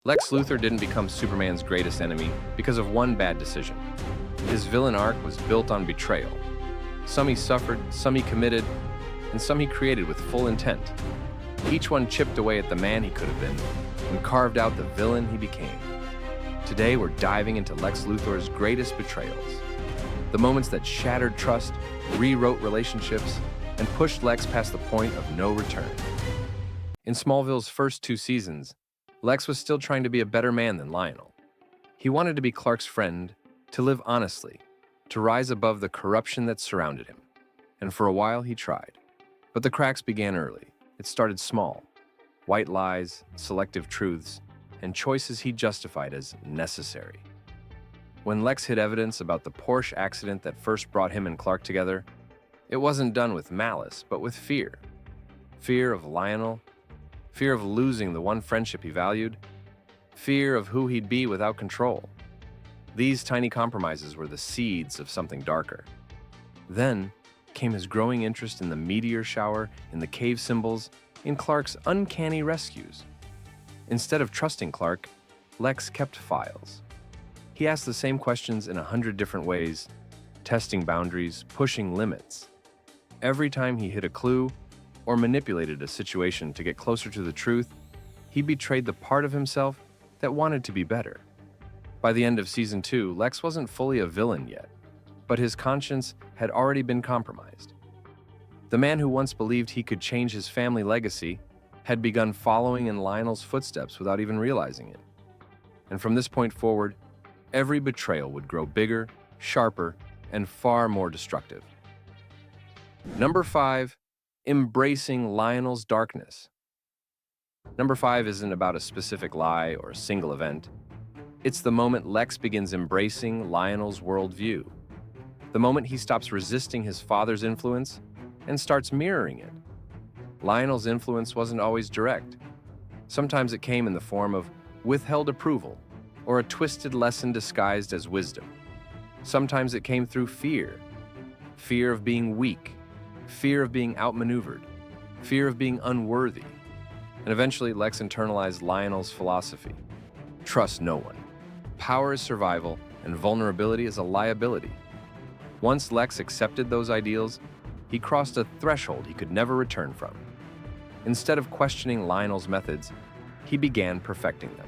Lex Luthor didn't become Superman's greatest enemy because of one bad decision. His villain arc was built on betrayal. Some he suffered, some he committed, and some he created with full intent. Each one chipped away at the man he could have been and carved out the villain he became. Today, we're diving into Lex Luthor's greatest betrayals. The moments that shattered trust, rewrote relationships, and pushed Lex past the point of no return. In Smallville's first 2 seasons, Lex was still trying to be a better man than Lionel. He wanted to be Clark's friend, to live honestly, to rise above the corruption that surrounded him. And for a while, he tried. But the cracks began early. It started small. White lies, selective truths, and choices he justified as necessary. When Lex hid evidence about the Porsche accident that first brought him and Clark together, it wasn't done with malice, but with fear. Fear of Lionel, fear of losing the one friendship he valued, fear of who he'd be without control. These tiny compromises were the seeds of something darker. Then came his growing interest in the meteor shower, in the cave symbols, in Clark's uncanny rescues. Instead of trusting Clark, Lex kept files. He asked the same questions in 100 different ways, testing boundaries, pushing limits. Every time he hid a clue or manipulated a situation to get closer to the truth, he betrayed the part of himself that wanted to be better. By the end of Season 2, Lex wasn't fully a villain yet, but his conscience had already been compromised. The man who once believed he could change his family legacy had begun following in Lionel's footsteps without even realizing it. And from this point forward, every betrayal would grow bigger, sharper, and far more destructive. Number 5, embracing Lionel's darkness. Number 5 isn't about a specific lie or a single event. It's the moment Lex begins embracing Lionel's worldview. The moment he stops resisting his father's influence and starts mirroring it. Lionel's influence wasn't always direct. Sometimes it came in the form of withheld approval or a twisted lesson disguised as wisdom. Sometimes it came through fear. Fear of being weak, fear of being outmaneuvered, fear of being unworthy. And eventually, Lex internalized Lionel's philosophy. Trust no one. Power is survival, and vulnerability is a liability. Once Lex accepted those ideals, he crossed a threshold he could never return from. Instead of questioning Lionel's methods, he began perfecting them.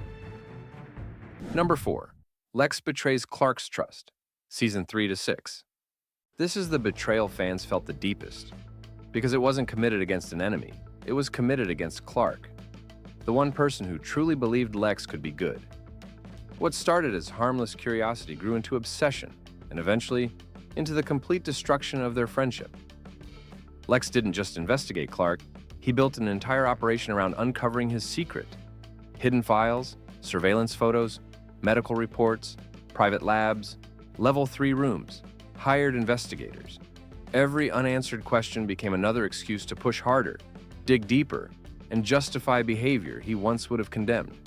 Number 4, Lex betrays Clark's trust, Season 3 to 6. This is the betrayal fans felt the deepest, because it wasn't committed against an enemy, it was committed against Clark, the one person who truly believed Lex could be good. What started as harmless curiosity grew into obsession, and eventually, into the complete destruction of their friendship. Lex didn't just investigate Clark, he built an entire operation around uncovering his secret. Hidden files, surveillance photos, medical reports, private labs, level 3 rooms, hired investigators. Every unanswered question became another excuse to push harder, dig deeper, and justify behavior he once would have condemned.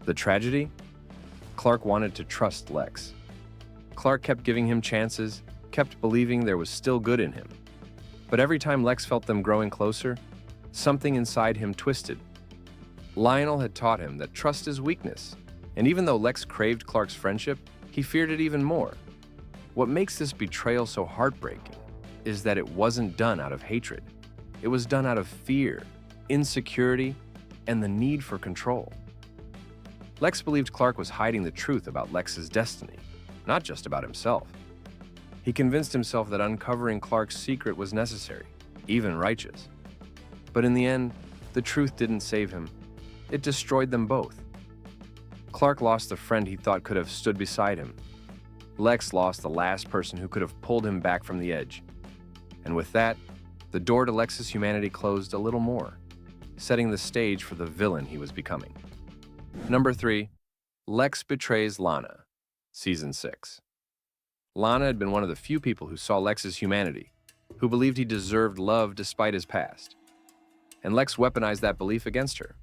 The tragedy? Clark wanted to trust Lex. Clark kept giving him chances, kept believing there was still good in him. But every time Lex felt them growing closer, something inside him twisted. Lionel had taught him that trust is weakness, and even though Lex craved Clark's friendship, he feared it even more. What makes this betrayal so heartbreaking is that it wasn't done out of hatred. It was done out of fear, insecurity, and the need for control. Lex believed Clark was hiding the truth about Lex's destiny, not just about himself. He convinced himself that uncovering Clark's secret was necessary, even righteous. But in the end, the truth didn't save him. It destroyed them both. Clark lost the friend he thought could have stood beside him. Lex lost the last person who could have pulled him back from the edge. And with that, the door to Lex's humanity closed a little more, setting the stage for the villain he was becoming. Number 3, Lex betrays Lana, Season 6. Lana had been one of the few people who saw Lex's humanity, who believed he deserved love despite his past. And Lex weaponized that belief against her.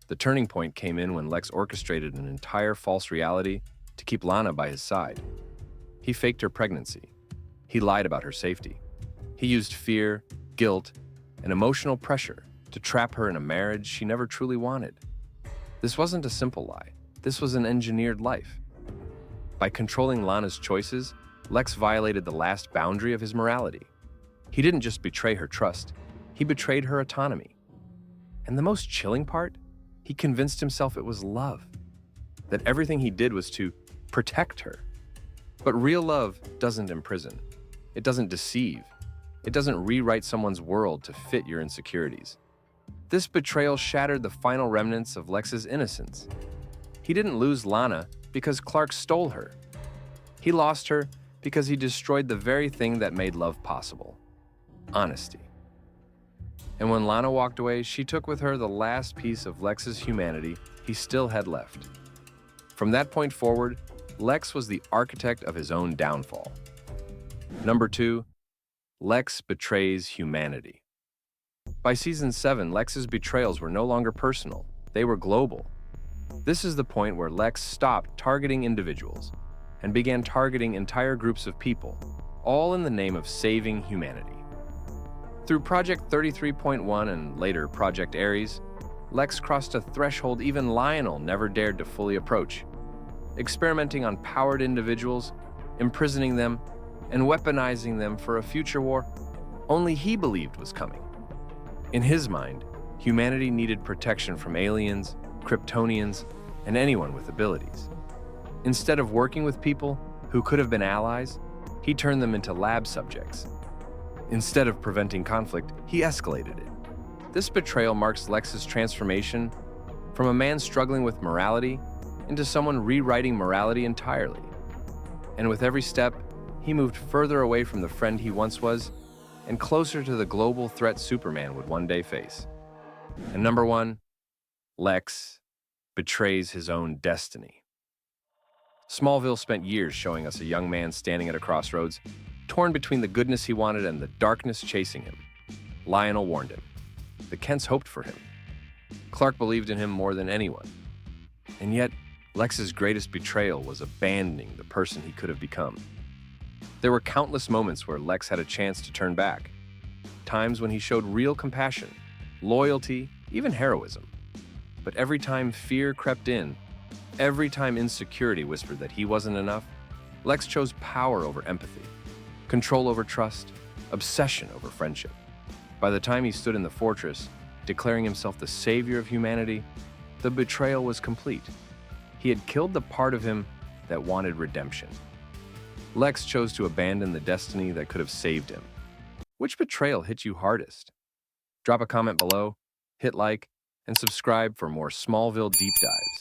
The turning point came in when Lex orchestrated an entire false reality to keep Lana by his side. He faked her pregnancy. He lied about her safety. He used fear, guilt, and emotional pressure to trap her in a marriage she never truly wanted. This wasn't a simple lie. This was an engineered life. By controlling Lana's choices, Lex violated the last boundary of his morality. He didn't just betray her trust, he betrayed her autonomy. And the most chilling part, he convinced himself it was love, that everything he did was to protect her. But real love doesn't imprison. It doesn't deceive. It doesn't rewrite someone's world to fit your insecurities. This betrayal shattered the final remnants of Lex's innocence. He didn't lose Lana because Clark stole her. He lost her because he destroyed the very thing that made love possible: honesty. And when Lana walked away, she took with her the last piece of Lex's humanity he still had left. From that point forward, Lex was the architect of his own downfall. Number 2, Lex betrays humanity. By season 7, Lex's betrayals were no longer personal, they were global. This is the point where Lex stopped targeting individuals and began targeting entire groups of people, all in the name of saving humanity. Through Project 33.1 and later Project Ares, Lex crossed a threshold even Lionel never dared to fully approach, experimenting on powered individuals, imprisoning them, and weaponizing them for a future war only he believed was coming. In his mind, humanity needed protection from aliens, Kryptonians, and anyone with abilities. Instead of working with people who could have been allies, he turned them into lab subjects. Instead of preventing conflict, he escalated it. This betrayal marks Lex's transformation from a man struggling with morality into someone rewriting morality entirely. And with every step, he moved further away from the friend he once was and closer to the global threat Superman would one day face. And number 1, Lex betrays his own destiny. Smallville spent years showing us a young man standing at a crossroads, torn between the goodness he wanted and the darkness chasing him. Lionel warned him. The Kents hoped for him. Clark believed in him more than anyone. And yet, Lex's greatest betrayal was abandoning the person he could have become. There were countless moments where Lex had a chance to turn back. Times when he showed real compassion, loyalty, even heroism. But every time fear crept in, every time insecurity whispered that he wasn't enough, Lex chose power over empathy, control over trust, obsession over friendship. By the time he stood in the fortress, declaring himself the savior of humanity, the betrayal was complete. He had killed the part of him that wanted redemption. Lex chose to abandon the destiny that could have saved him. Which betrayal hit you hardest? Drop a comment below, hit like, and subscribe for more Smallville deep dives.